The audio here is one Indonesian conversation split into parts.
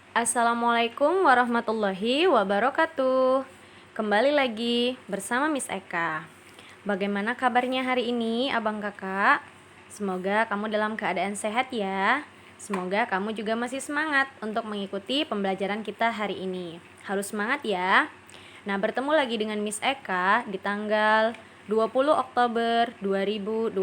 Assalamualaikum warahmatullahi wabarakatuh. Kembali lagi bersama Miss Eka. Bagaimana kabarnya hari ini, abang kakak? Semoga kamu dalam keadaan sehat ya. Semoga kamu juga masih semangat untuk mengikuti pembelajaran kita hari ini. Harus semangat ya. Nah, bertemu lagi dengan Miss Eka di tanggal 20 Oktober 2020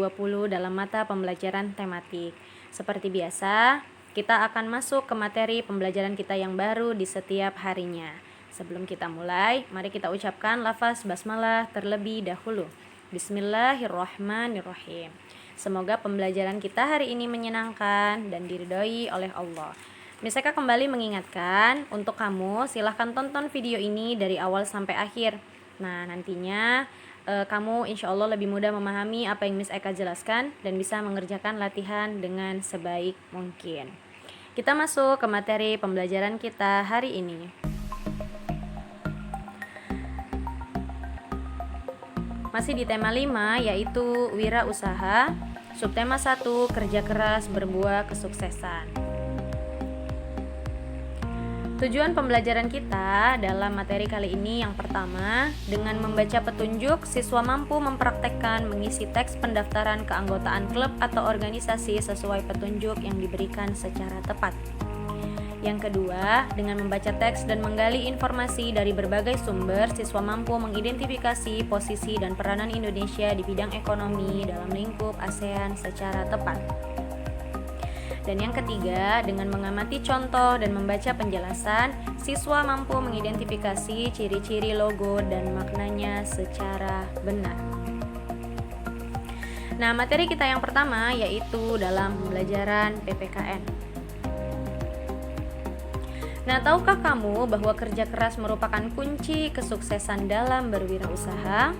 dalam mata pembelajaran tematik. Seperti biasa, kita akan masuk ke materi pembelajaran kita yang baru di setiap harinya. Sebelum kita mulai, mari kita ucapkan lafaz basmalah terlebih dahulu. Bismillahirrahmanirrahim. Semoga pembelajaran kita hari ini menyenangkan dan diridhoi oleh Allah. Miss Eka kembali mengingatkan untuk kamu silahkan tonton video ini dari awal sampai akhir. Nah, nantinya kamu insya Allah lebih mudah memahami apa yang Miss Eka jelaskan dan bisa mengerjakan latihan dengan sebaik mungkin. Kita masuk ke materi pembelajaran kita hari ini. Masih di tema 5 yaitu wirausaha. Subtema 1, kerja keras berbuah kesuksesan. Tujuan pembelajaran kita dalam materi kali ini yang pertama, dengan membaca petunjuk, siswa mampu mempraktekkan mengisi teks pendaftaran keanggotaan klub atau organisasi sesuai petunjuk yang diberikan secara tepat. Yang kedua, dengan membaca teks dan menggali informasi dari berbagai sumber, siswa mampu mengidentifikasi posisi dan peranan Indonesia di bidang ekonomi dalam lingkup ASEAN secara tepat. Dan yang ketiga, dengan mengamati contoh dan membaca penjelasan, siswa mampu mengidentifikasi ciri-ciri logo dan maknanya secara benar. Nah, materi kita yang pertama yaitu dalam pembelajaran PPKN. Nah, tahukah kamu bahwa kerja keras merupakan kunci kesuksesan dalam berwirausaha?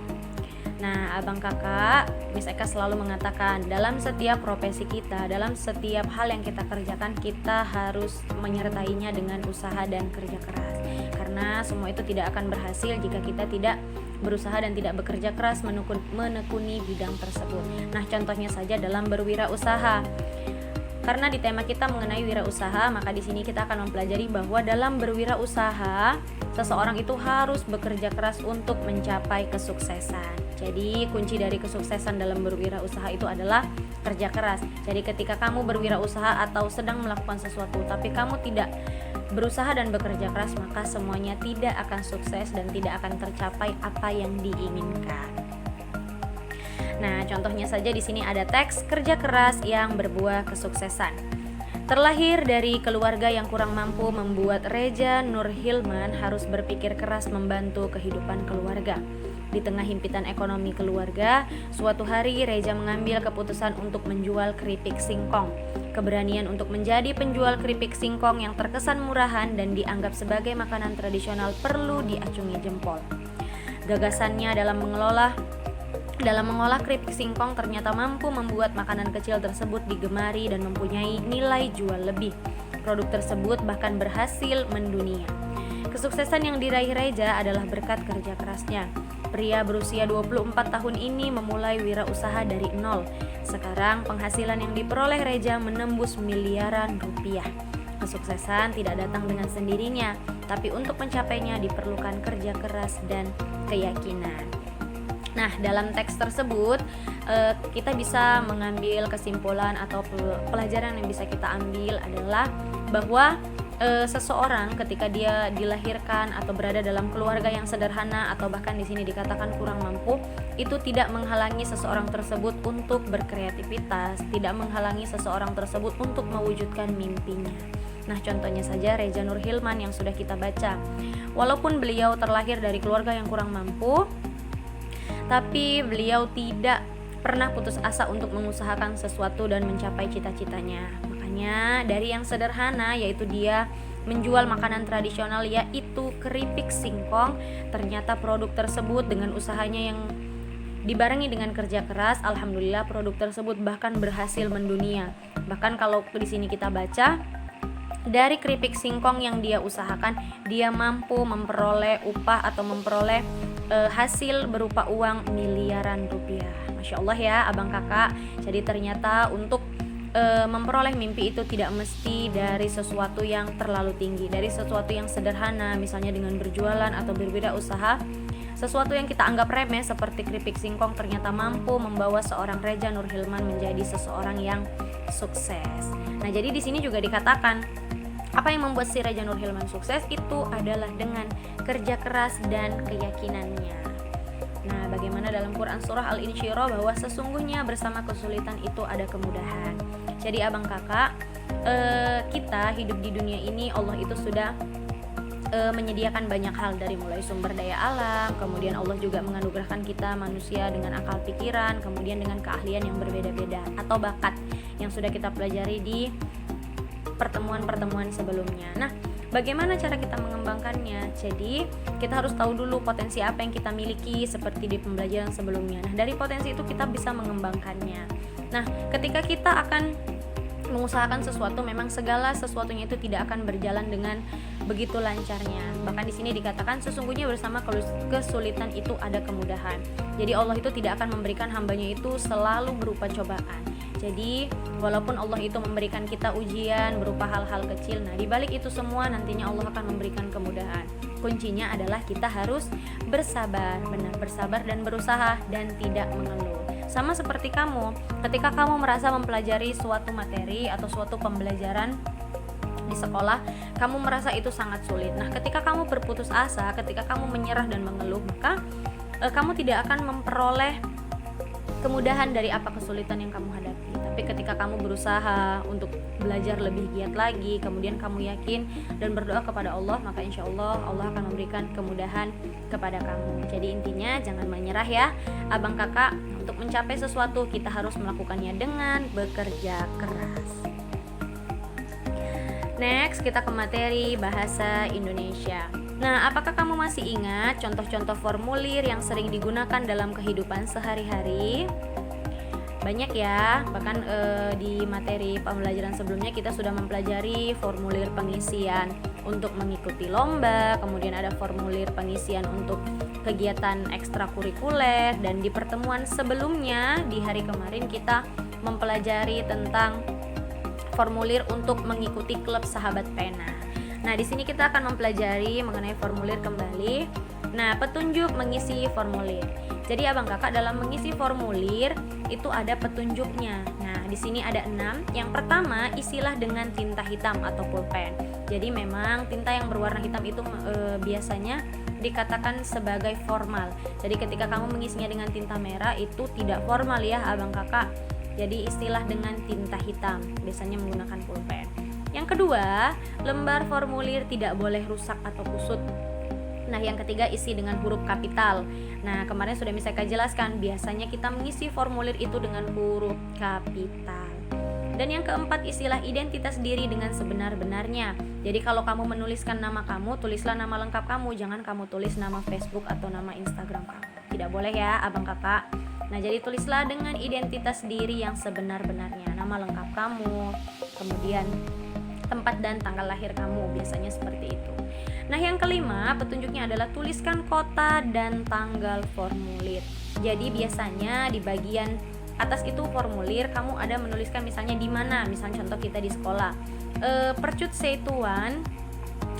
Nah, abang kakak, Miss Eka selalu mengatakan dalam setiap profesi kita, dalam setiap hal yang kita kerjakan, kita harus menyertainya dengan usaha dan kerja keras. Karena semua itu tidak akan berhasil jika kita tidak berusaha dan tidak bekerja keras menekuni bidang tersebut. Nah, contohnya saja dalam berwirausaha. Karena di tema kita mengenai wirausaha, maka di sini kita akan mempelajari bahwa dalam berwirausaha, seseorang itu harus bekerja keras untuk mencapai kesuksesan. Jadi, kunci dari kesuksesan dalam berwirausaha itu adalah kerja keras. Jadi, ketika kamu berwirausaha atau sedang melakukan sesuatu, tapi kamu tidak berusaha dan bekerja keras, maka semuanya tidak akan sukses dan tidak akan tercapai apa yang diinginkan. Nah, contohnya saja di sini ada teks kerja keras yang berbuah kesuksesan. Terlahir dari keluarga yang kurang mampu membuat Reja Nur Hilman harus berpikir keras membantu kehidupan keluarga. Di tengah himpitan ekonomi keluarga, suatu hari Reja mengambil keputusan untuk menjual keripik singkong. Keberanian untuk menjadi penjual keripik singkong yang terkesan murahan dan dianggap sebagai makanan tradisional perlu diacungi jempol. Gagasannya dalam mengolah keripik singkong ternyata mampu membuat makanan kecil tersebut digemari dan mempunyai nilai jual lebih. Produk tersebut bahkan berhasil mendunia. Kesuksesan yang diraih Reja adalah berkat kerja kerasnya. Pria berusia 24 tahun ini memulai wirausaha dari nol. Sekarang penghasilan yang diperoleh Reja menembus miliaran rupiah. Kesuksesan tidak datang dengan sendirinya, tapi untuk mencapainya diperlukan kerja keras dan keyakinan. Nah, dalam teks tersebut kita bisa mengambil kesimpulan atau pelajaran yang bisa kita ambil adalah bahwa seseorang ketika dia dilahirkan atau berada dalam keluarga yang sederhana atau bahkan di sini dikatakan kurang mampu, itu tidak menghalangi seseorang tersebut untuk berkreativitas, tidak menghalangi seseorang tersebut untuk mewujudkan mimpinya. Nah, contohnya saja Reja Nur Hilman yang sudah kita baca. Walaupun beliau terlahir dari keluarga yang kurang mampu, tapi beliau tidak pernah putus asa untuk mengusahakan sesuatu dan mencapai cita-citanya. Makanya dari yang sederhana yaitu dia menjual makanan tradisional yaitu keripik singkong, ternyata produk tersebut dengan usahanya yang dibarengi dengan kerja keras, alhamdulillah produk tersebut bahkan berhasil mendunia. Bahkan kalau di sini kita baca, dari keripik singkong yang dia usahakan, dia mampu memperoleh upah atau memperoleh hasil berupa uang miliaran rupiah. Masya Allah ya abang kakak. Jadi ternyata untuk memperoleh mimpi itu tidak mesti dari sesuatu yang terlalu tinggi, dari sesuatu yang sederhana, misalnya dengan berjualan atau berwirausaha. Sesuatu yang kita anggap remeh seperti keripik singkong ternyata mampu membawa seorang Reza Nur Hilman menjadi seseorang yang sukses. Nah, jadi di sini juga dikatakan apa yang membuat si Reza Nur Hilman sukses itu adalah dengan kerja keras dan keyakinannya. Nah, bagaimana dalam Quran surah Al-Insyirah bahwa sesungguhnya bersama kesulitan itu ada kemudahan. Jadi abang kakak, kita hidup di dunia ini Allah itu sudah menyediakan banyak hal, dari mulai sumber daya alam, kemudian Allah juga menganugerahkan kita manusia dengan akal pikiran, kemudian dengan keahlian yang berbeda-beda atau bakat yang sudah kita pelajari di pertemuan-pertemuan sebelumnya. Nah, bagaimana cara kita mengembangkannya? Jadi, kita harus tahu dulu potensi apa yang kita miliki seperti di pembelajaran sebelumnya. Nah, dari potensi itu kita bisa mengembangkannya. Nah, ketika kita akan mengusahakan sesuatu, memang segala sesuatunya itu tidak akan berjalan dengan begitu lancarnya. Bahkan di sini dikatakan sesungguhnya bersama kesulitan itu ada kemudahan. Jadi Allah itu tidak akan memberikan hambanya itu selalu berupa cobaan. Jadi walaupun Allah itu memberikan kita ujian berupa hal-hal kecil, nah di balik itu semua nantinya Allah akan memberikan kemudahan. Kuncinya adalah kita harus bersabar, benar bersabar dan berusaha dan tidak mengeluh. Sama seperti kamu, ketika kamu merasa mempelajari suatu materi atau suatu pembelajaran di sekolah, kamu merasa itu sangat sulit. Nah, ketika kamu berputus asa, ketika kamu menyerah dan mengeluh, maka kamu tidak akan memperoleh kemudahan dari apa kesulitan yang kamu hadapi. Tapi ketika kamu berusaha untuk belajar lebih giat lagi, kemudian kamu yakin dan berdoa kepada Allah, maka insya Allah Allah akan memberikan kemudahan kepada kamu. Jadi intinya jangan menyerah ya abang kakak. Untuk mencapai sesuatu kita harus melakukannya dengan bekerja keras. Next, kita ke materi bahasa Indonesia. Nah, apakah kamu masih ingat contoh-contoh formulir yang sering digunakan dalam kehidupan sehari-hari? Banyak ya, bahkan di materi pembelajaran sebelumnya kita sudah mempelajari formulir pengisian untuk mengikuti lomba, kemudian ada formulir pengisian untuk kegiatan ekstrakurikuler, dan di pertemuan sebelumnya di hari kemarin kita mempelajari tentang formulir untuk mengikuti klub sahabat pena. Nah, di sini kita akan mempelajari mengenai formulir kembali. Nah, petunjuk mengisi formulir. Jadi abang kakak dalam mengisi formulir itu ada petunjuknya. Nah, di sini ada 6. Yang pertama, isilah dengan tinta hitam atau pulpen. Jadi memang tinta yang berwarna hitam itu biasanya dikatakan sebagai formal. Jadi ketika kamu mengisinya dengan tinta merah itu tidak formal ya abang kakak. Jadi istilah dengan tinta hitam, biasanya menggunakan pulpen. Yang kedua, lembar formulir tidak boleh rusak atau kusut. Nah, yang ketiga, isi dengan huruf kapital. Nah, kemarin sudah bisa saya jelaskan, biasanya kita mengisi formulir itu dengan huruf kapital. Dan yang keempat, isilah identitas diri dengan sebenar-benarnya. Jadi kalau kamu menuliskan nama kamu, tulislah nama lengkap kamu, jangan kamu tulis nama Facebook atau nama Instagram kamu. Tidak boleh ya, abang kakak. Nah, jadi tulislah dengan identitas diri yang sebenar-benarnya, nama lengkap kamu, kemudian tempat dan tanggal lahir kamu, biasanya seperti itu. Nah, yang kelima, petunjuknya adalah tuliskan kota dan tanggal formulir. Jadi biasanya di bagian atas itu formulir kamu ada menuliskan misalnya di mana, misalnya contoh kita di sekolah, Percut Setuan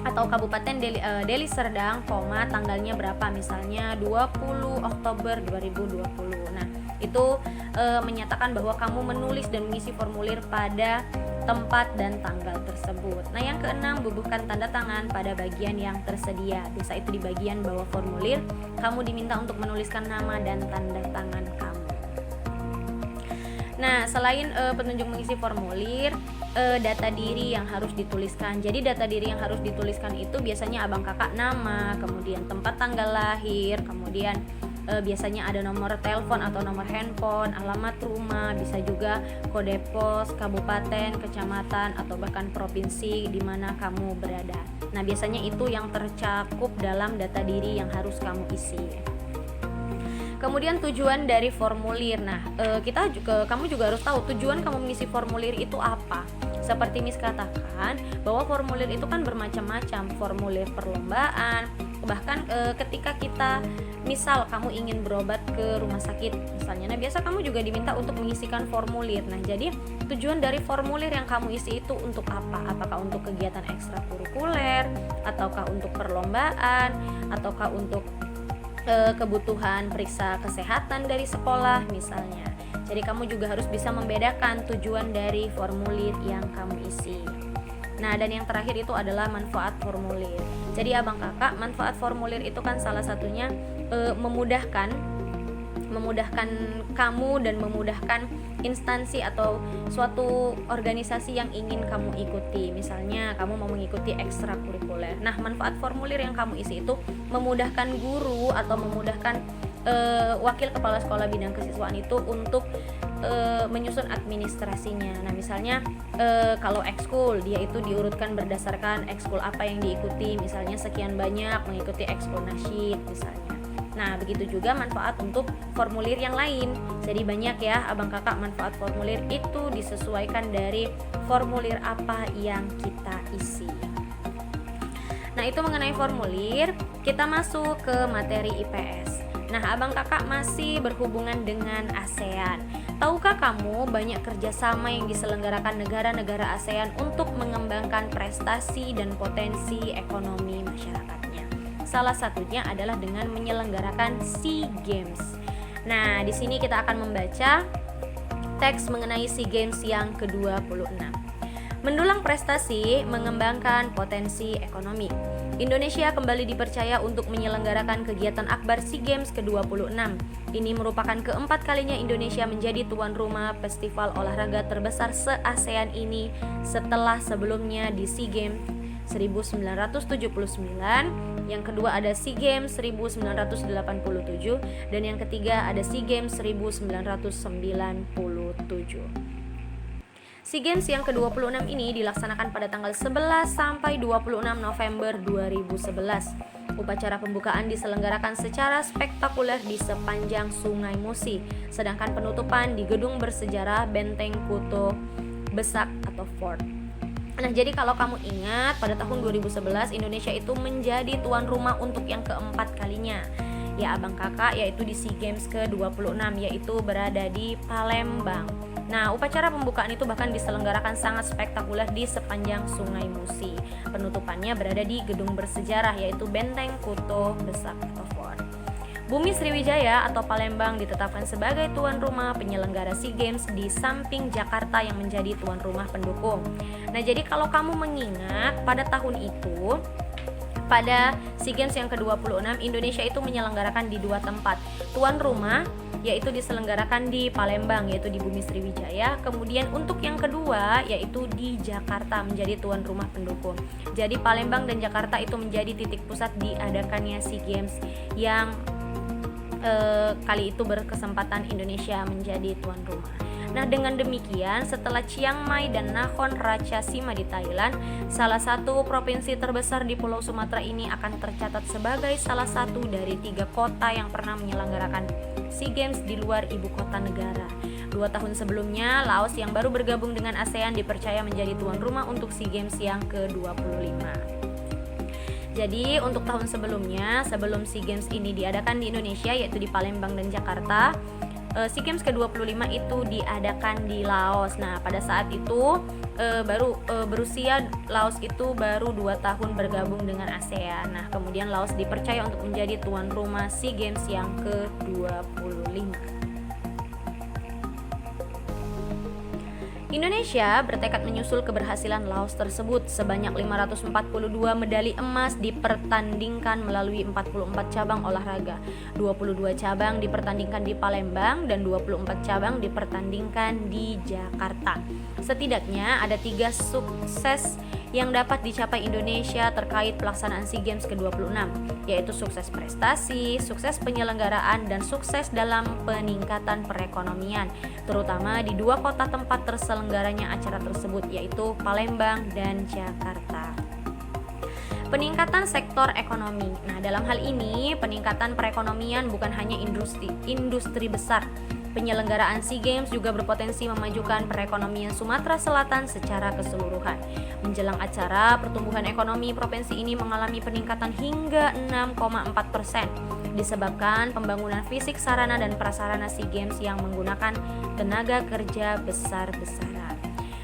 atau Kabupaten Deli Serdang, tanggalnya berapa, misalnya 20 Oktober 2020. Nah, itu menyatakan bahwa kamu menulis dan mengisi formulir pada tempat dan tanggal tersebut. Nah, yang keenam, bubuhkan tanda tangan pada bagian yang tersedia. Biasa itu di bagian bawah formulir, kamu diminta untuk menuliskan nama dan tanda tangan kamu. Nah, selain petunjuk mengisi formulir, data diri yang harus dituliskan. Jadi data diri yang harus dituliskan itu biasanya abang kakak nama, kemudian tempat tanggal lahir, kemudian biasanya ada nomor telepon atau nomor handphone, alamat rumah, bisa juga kode pos, kabupaten, kecamatan, atau bahkan provinsi di mana kamu berada. Nah, biasanya itu yang tercakup dalam data diri yang harus kamu isi. Kemudian tujuan dari formulir. Nah, kamu juga harus tahu tujuan kamu mengisi formulir itu apa. Seperti Miss katakan bahwa formulir itu kan bermacam-macam, formulir perlombaan, bahkan ketika kita Misal kamu ingin berobat ke rumah sakit misalnya, nah biasa kamu juga diminta untuk mengisikan formulir. Nah jadi tujuan dari formulir yang kamu isi itu untuk apa? Apakah untuk kegiatan ekstrakurikuler, ataukah untuk perlombaan, ataukah untuk kebutuhan periksa kesehatan dari sekolah misalnya. Jadi kamu juga harus bisa membedakan tujuan dari formulir yang kamu isi. Nah, dan yang terakhir itu adalah manfaat formulir. Jadi abang kakak, manfaat formulir itu kan salah satunya memudahkan kamu dan memudahkan instansi atau suatu organisasi yang ingin kamu ikuti. Misalnya kamu mau mengikuti ekstrakurikuler. Nah, manfaat formulir yang kamu isi itu memudahkan guru atau memudahkan wakil kepala sekolah bidang kesiswaan itu untuk menyusun administrasinya. Nah, misalnya kalau ekskul, dia itu diurutkan berdasarkan ekskul apa yang diikuti. Misalnya sekian banyak mengikuti ekskul nasyid misalnya. Nah, begitu juga manfaat untuk formulir yang lain. Jadi banyak ya abang kakak, manfaat formulir itu disesuaikan dari formulir apa yang kita isi. Nah, itu mengenai formulir. Kita masuk ke materi IPS. Nah, abang kakak masih berhubungan dengan ASEAN. Tahukah kamu banyak kerjasama yang diselenggarakan negara-negara ASEAN untuk mengembangkan prestasi dan potensi ekonomi masyarakatnya? Salah satunya adalah dengan menyelenggarakan SEA Games. Nah, di sini kita akan membaca teks mengenai SEA Games yang ke-26. Mendulang prestasi, mengembangkan potensi ekonomi. Indonesia kembali dipercaya untuk menyelenggarakan kegiatan akbar SEA Games ke-26. Ini merupakan keempat kalinya Indonesia menjadi tuan rumah festival olahraga terbesar se-ASEAN ini setelah sebelumnya di SEA Games 1979, yang kedua ada SEA Games 1987, dan yang ketiga ada SEA Games 1997. SEA Games yang ke-26 ini dilaksanakan pada tanggal 11 sampai 26 November 2011. Upacara pembukaan diselenggarakan secara spektakuler di sepanjang Sungai Musi, sedangkan penutupan di gedung bersejarah Benteng Kuto Besak atau Fort. Nah, jadi kalau kamu ingat pada tahun 2011 Indonesia itu menjadi tuan rumah untuk yang keempat kalinya. Ya abang kakak, yaitu di SEA Games ke-26, yaitu berada di Palembang. Nah, upacara pembukaan itu bahkan diselenggarakan sangat spektakuler di sepanjang Sungai Musi. Penutupannya berada di gedung bersejarah, yaitu Benteng Kuto Besak atau Fort. Bumi Sriwijaya atau Palembang ditetapkan sebagai tuan rumah penyelenggara SEA Games di samping Jakarta yang menjadi tuan rumah pendukung. Nah, jadi kalau kamu mengingat pada tahun itu, pada SEA Games yang ke-26 Indonesia itu menyelenggarakan di dua tempat. Tuan rumah yaitu diselenggarakan di Palembang, yaitu di Bumi Sriwijaya. Kemudian untuk yang kedua yaitu di Jakarta menjadi tuan rumah pendukung. Jadi Palembang dan Jakarta itu menjadi titik pusat diadakannya SEA Games yang kali itu berkesempatan Indonesia menjadi tuan rumah. Nah, dengan demikian setelah Chiang Mai dan Nakhon Ratchasima di Thailand, salah satu provinsi terbesar di Pulau Sumatera ini akan tercatat sebagai salah satu dari 3 kota yang pernah menyelenggarakan SEA Games di luar ibu kota negara. 2 tahun sebelumnya, Laos yang baru bergabung dengan ASEAN dipercaya menjadi tuan rumah untuk SEA Games yang ke-25. Jadi untuk tahun sebelumnya, sebelum SEA Games ini diadakan di Indonesia, yaitu di Palembang dan Jakarta, SEA Games ke-25 itu diadakan di Laos. Nah, pada saat itu berusia Laos itu baru 2 tahun bergabung dengan ASEAN. Nah, kemudian Laos dipercaya untuk menjadi tuan rumah SEA Games yang ke-25. Indonesia bertekad menyusul keberhasilan Laos tersebut. Sebanyak 542 medali emas dipertandingkan melalui 44 cabang olahraga. 22 cabang dipertandingkan di Palembang dan 24 cabang dipertandingkan di Jakarta. Setidaknya ada 3 sukses yang dapat dicapai Indonesia terkait pelaksanaan SEA Games ke-26, yaitu sukses prestasi, sukses penyelenggaraan, dan sukses dalam peningkatan perekonomian, terutama di 2 kota tempat terselenggaranya acara tersebut, yaitu Palembang dan Jakarta. Peningkatan sektor ekonomi. Nah, dalam hal ini peningkatan perekonomian bukan hanya industri besar. Penyelenggaraan SEA Games juga berpotensi memajukan perekonomian Sumatera Selatan secara keseluruhan. Menjelang acara, pertumbuhan ekonomi provinsi ini mengalami peningkatan hingga 6,4% disebabkan pembangunan fisik sarana dan prasarana SEA Games yang menggunakan tenaga kerja besar-besaran.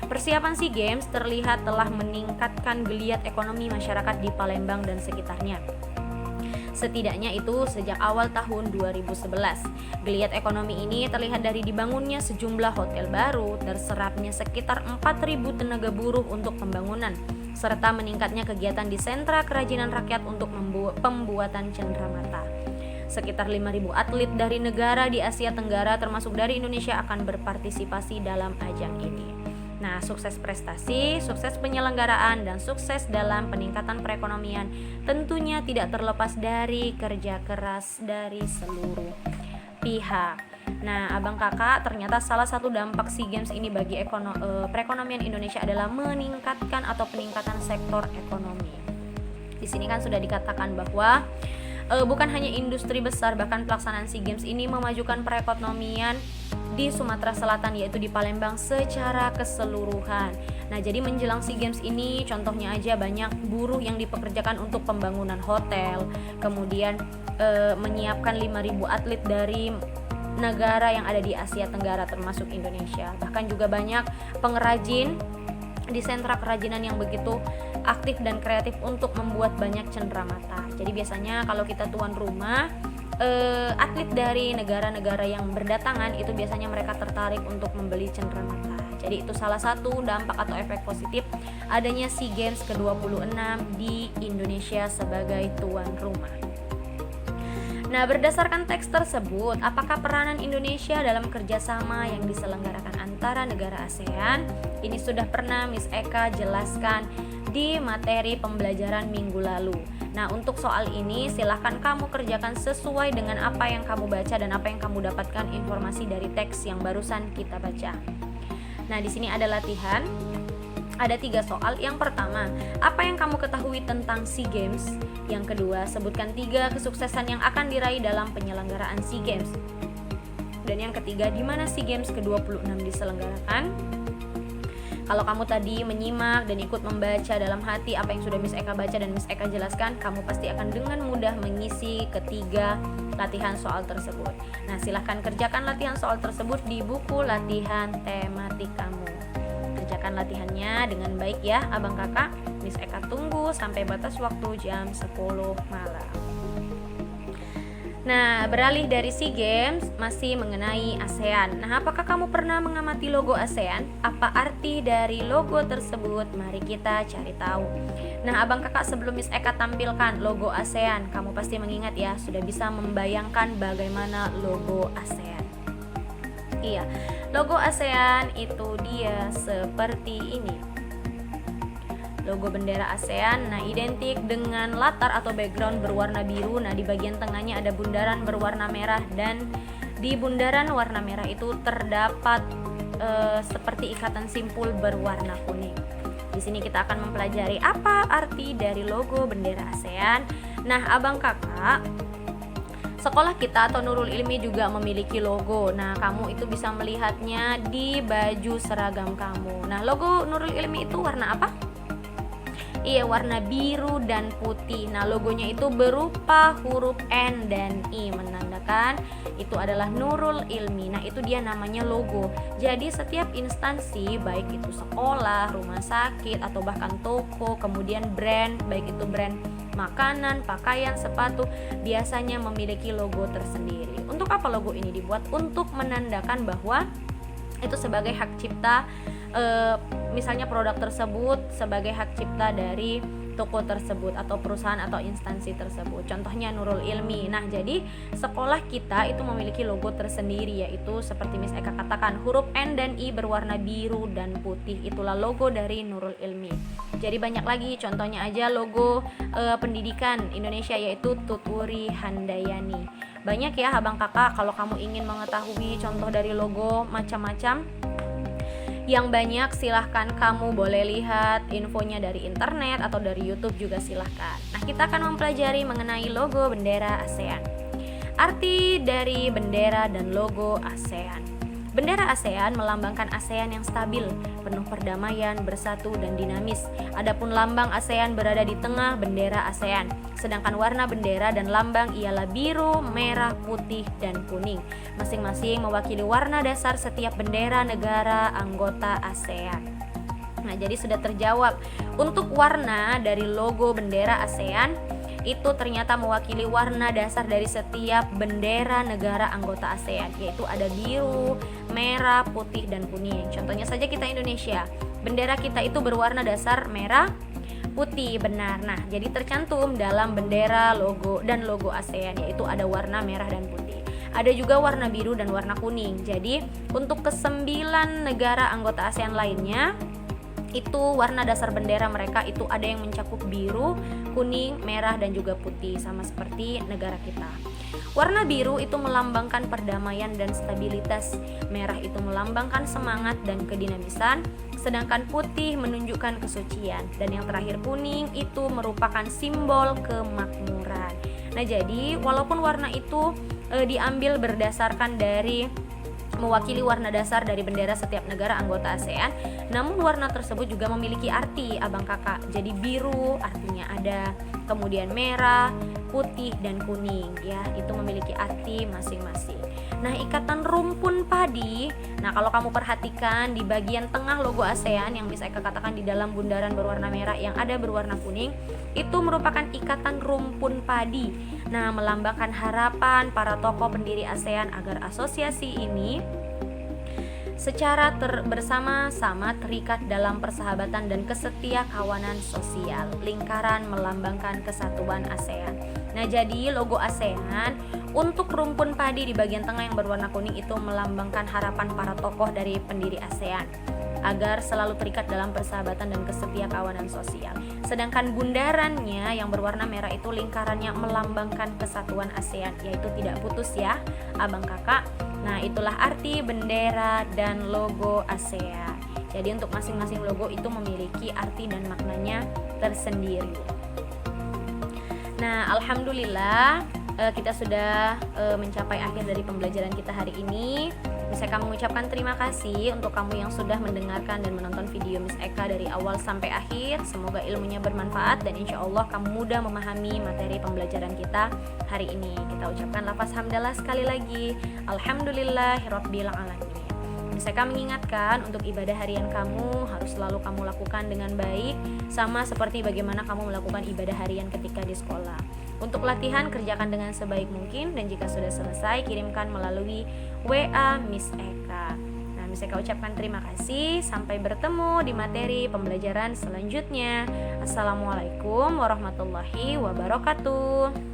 Persiapan SEA Games terlihat telah meningkatkan geliat ekonomi masyarakat di Palembang dan sekitarnya. Setidaknya itu sejak awal tahun 2011. Geliat ekonomi ini terlihat dari dibangunnya sejumlah hotel baru, terserapnya sekitar 4.000 tenaga buruh untuk pembangunan, serta meningkatnya kegiatan di sentra kerajinan rakyat untuk pembuatan cenderamata. Sekitar 5.000 atlet dari negara di Asia Tenggara termasuk dari Indonesia akan berpartisipasi dalam ajang ini. Nah, sukses prestasi, sukses penyelenggaraan, dan sukses dalam peningkatan perekonomian tentunya tidak terlepas dari kerja keras dari seluruh pihak. Nah, abang kakak, ternyata salah satu dampak SEA Games ini bagi perekonomian Indonesia adalah meningkatkan atau peningkatan sektor ekonomi. Di sini kan sudah dikatakan bahwa bukan hanya industri besar, bahkan pelaksanaan SEA Games ini memajukan perekonomian di Sumatera Selatan, yaitu di Palembang secara keseluruhan. Nah, jadi menjelang SEA Games ini contohnya aja banyak buruh yang dipekerjakan untuk pembangunan hotel, kemudian menyiapkan 5.000 atlet dari negara yang ada di Asia Tenggara termasuk Indonesia. Bahkan juga banyak pengrajin di sentra kerajinan yang begitu aktif dan kreatif untuk membuat banyak cenderamata. Jadi biasanya kalau kita tuan rumah, atlet dari negara-negara yang berdatangan itu biasanya mereka tertarik untuk membeli cenderamata. Jadi itu salah satu dampak atau efek positif adanya SEA Games ke-26 di Indonesia sebagai tuan rumah. Nah, berdasarkan teks tersebut, apakah peranan Indonesia dalam kerjasama yang diselenggarakan antara negara ASEAN? Ini sudah pernah Miss Eka jelaskan di materi pembelajaran minggu lalu. Nah, untuk soal ini silahkan kamu kerjakan sesuai dengan apa yang kamu baca dan apa yang kamu dapatkan informasi dari teks yang barusan kita baca. Nah, di sini ada latihan. Ada 3 soal. Yang pertama, apa yang kamu ketahui tentang SEA Games? Yang kedua, sebutkan 3 kesuksesan yang akan diraih dalam penyelenggaraan SEA Games. Dan yang ketiga, di mana SEA Games ke-26 diselenggarakan? Kalau kamu tadi menyimak dan ikut membaca dalam hati apa yang sudah Miss Eka baca dan Miss Eka jelaskan, kamu pasti akan dengan mudah mengisi ketiga latihan soal tersebut. Nah, silahkan kerjakan latihan soal tersebut di buku latihan tematik kamu. Kerjakan latihannya dengan baik ya abang kakak. Miss Eka tunggu sampai batas waktu jam 10 malam. Nah, beralih dari SEA Games masih mengenai ASEAN. Nah, apakah kamu pernah mengamati logo ASEAN? Apa arti dari logo tersebut? Mari kita cari tahu. Nah, abang kakak sebelum Miss Eka tampilkan logo ASEAN, kamu pasti mengingat ya, sudah bisa membayangkan bagaimana logo ASEAN. Iya, logo ASEAN itu dia seperti ini. Logo bendera ASEAN, nah identik dengan latar atau background berwarna biru. Nah, di bagian tengahnya ada bundaran berwarna merah dan di bundaran warna merah itu terdapat seperti ikatan simpul berwarna kuning. Di sini kita akan mempelajari apa arti dari logo bendera ASEAN. Nah, abang kakak, sekolah kita atau Nurul Ilmi juga memiliki logo. Nah, kamu itu bisa melihatnya di baju seragam kamu. Nah, logo Nurul Ilmi itu warna apa? Iya, warna biru dan putih. Nah, logonya itu berupa huruf N dan I, menandakan itu adalah Nurul Ilmi. Nah, itu dia namanya logo. Jadi setiap instansi, baik itu sekolah, rumah sakit, atau bahkan toko, kemudian brand, baik itu brand makanan, pakaian, sepatu, biasanya memiliki logo tersendiri. Untuk apa logo ini dibuat? Untuk menandakan bahwa itu sebagai hak cipta, misalnya produk tersebut sebagai hak cipta dari toko tersebut atau perusahaan atau instansi tersebut. Contohnya Nurul Ilmi. Nah, jadi sekolah kita itu memiliki logo tersendiri, yaitu seperti Miss Eka katakan, huruf N dan I berwarna biru dan putih. Itulah logo dari Nurul Ilmi. Jadi banyak lagi, contohnya aja logo pendidikan Indonesia, yaitu Tuturi Handayani. Banyak ya abang kakak, kalau kamu ingin mengetahui contoh dari logo macam-macam yang banyak, silahkan kamu boleh lihat infonya dari internet atau dari YouTube juga silahkan. Nah, kita akan mempelajari mengenai logo bendera ASEAN. Arti dari bendera dan logo ASEAN. Bendera ASEAN melambangkan ASEAN yang stabil, penuh perdamaian, bersatu, dan dinamis. Adapun lambang ASEAN berada di tengah bendera ASEAN. Sedangkan warna bendera dan lambang ialah biru, merah, putih, dan kuning. Masing-masing mewakili warna dasar setiap bendera negara anggota ASEAN. Nah, jadi sudah terjawab. Untuk warna dari logo bendera ASEAN itu ternyata mewakili warna dasar dari setiap bendera negara anggota ASEAN, yaitu ada biru, merah, putih, dan kuning. Contohnya saja kita Indonesia, bendera kita itu berwarna dasar merah, putih, benar. Nah, jadi tercantum dalam bendera, logo, dan logo ASEAN, yaitu ada warna merah dan putih. Ada juga warna biru dan warna kuning. Jadi untuk ke-9 negara anggota ASEAN lainnya, itu warna dasar bendera mereka itu ada yang mencakup biru, kuning, merah, dan juga putih, sama seperti negara kita. Warna biru itu melambangkan perdamaian dan stabilitas, merah itu melambangkan semangat dan kedinamisan, sedangkan putih menunjukkan kesucian, dan yang terakhir kuning itu merupakan simbol kemakmuran. Nah, jadi walaupun warna itu diambil berdasarkan dari mewakili warna dasar dari bendera setiap negara anggota ASEAN, namun warna tersebut juga memiliki arti abang kakak. Jadi biru artinya ada, kemudian merah, putih, dan kuning, ya, itu memiliki arti masing-masing. Nah, ikatan rumpun padi, nah kalau kamu perhatikan di bagian tengah logo ASEAN yang bisa katakan di dalam bundaran berwarna merah yang ada berwarna kuning, itu merupakan ikatan rumpun padi. Nah, melambangkan harapan para tokoh pendiri ASEAN agar asosiasi ini secara bersama-sama terikat dalam persahabatan dan kesetia kawanan sosial. Lingkaran melambangkan kesatuan ASEAN. Nah, jadi logo ASEAN untuk rumpun padi di bagian tengah yang berwarna kuning itu melambangkan harapan para tokoh dari pendiri ASEAN agar selalu terikat dalam persahabatan dan kesetia kawanan sosial. Sedangkan bundarannya yang berwarna merah itu lingkarannya melambangkan kesatuan ASEAN, yaitu tidak putus, ya abang kakak. Nah, itulah arti bendera dan logo ASEAN. Jadi untuk masing-masing logo itu memiliki arti dan maknanya tersendiri. Nah, alhamdulillah kita sudah mencapai akhir dari pembelajaran kita hari ini. Bisa kami mengucapkan terima kasih untuk kamu yang sudah mendengarkan dan menonton video Miss Eka dari awal sampai akhir. Semoga ilmunya bermanfaat dan insya Allah kamu mudah memahami materi pembelajaran kita hari ini. Kita ucapkan lafaz hamdalah sekali lagi. Alhamdulillahirabbil alamin. Miss Eka mengingatkan untuk ibadah harian kamu harus selalu kamu lakukan dengan baik, sama seperti bagaimana kamu melakukan ibadah harian ketika di sekolah. Untuk latihan, kerjakan dengan sebaik mungkin, dan jika sudah selesai, kirimkan melalui WA Miss Eka. Nah, Miss Eka ucapkan terima kasih. Sampai bertemu di materi pembelajaran selanjutnya. Assalamualaikum warahmatullahi wabarakatuh.